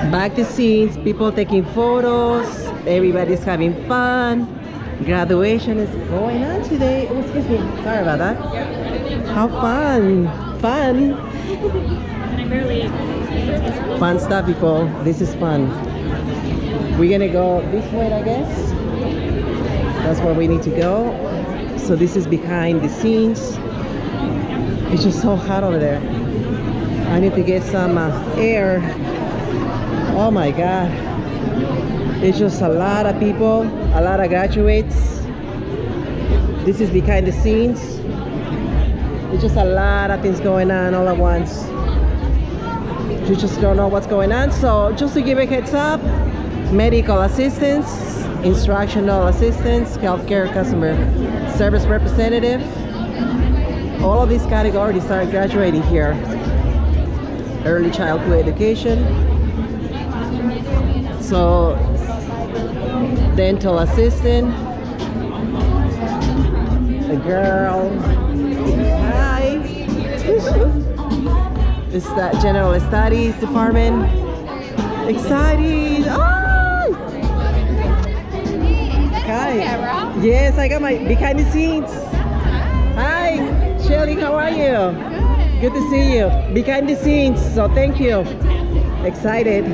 Back to scenes, people taking photos, everybody's having fun. Graduation is going on today. Oh, excuse me. Sorry about that. How fun! Fun! Fun stuff, people. This is fun. We're gonna go this way, I guess. That's where we need to go. So this is behind the scenes. It's just so hot over there. I need to get some air. Oh my God. It's just a lot of people, a lot of graduates. This is behind the scenes. It's just a lot of things going on all at once. You just don't know what's going on. So just to give a heads up, medical assistants, instructional assistants, healthcare customer service representative, all of these categories are graduating here. Early childhood education. So dental assistant, a girl, hi. It's that general studies department. Excited! Oh! Hi. Yes, I got my behind the scenes. Hi, Shelly, how are you? Good to see you. Behind the scenes, so thank you. Excited.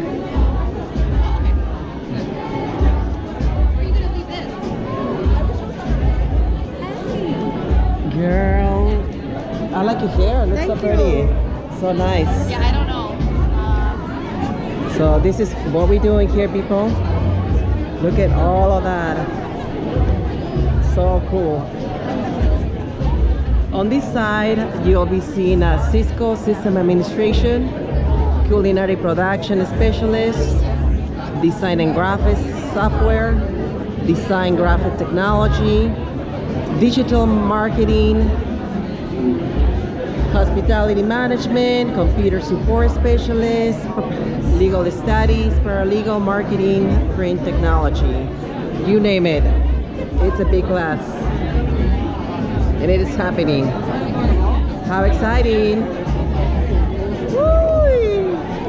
Girl, I like your hair. It looks so pretty. So nice. Yeah, I don't know. So this is what we're doing here, people. Look at all of that. So cool. On this side, you'll be seeing a Cisco System Administration, Culinary Production Specialist, Design and Graphics Software, Design Graphic Technology, Digital Marketing, Hospitality Management, Computer Support Specialist, Legal Studies, Paralegal Marketing, Print Technology. You name it. It's a big class. And it is happening. How exciting!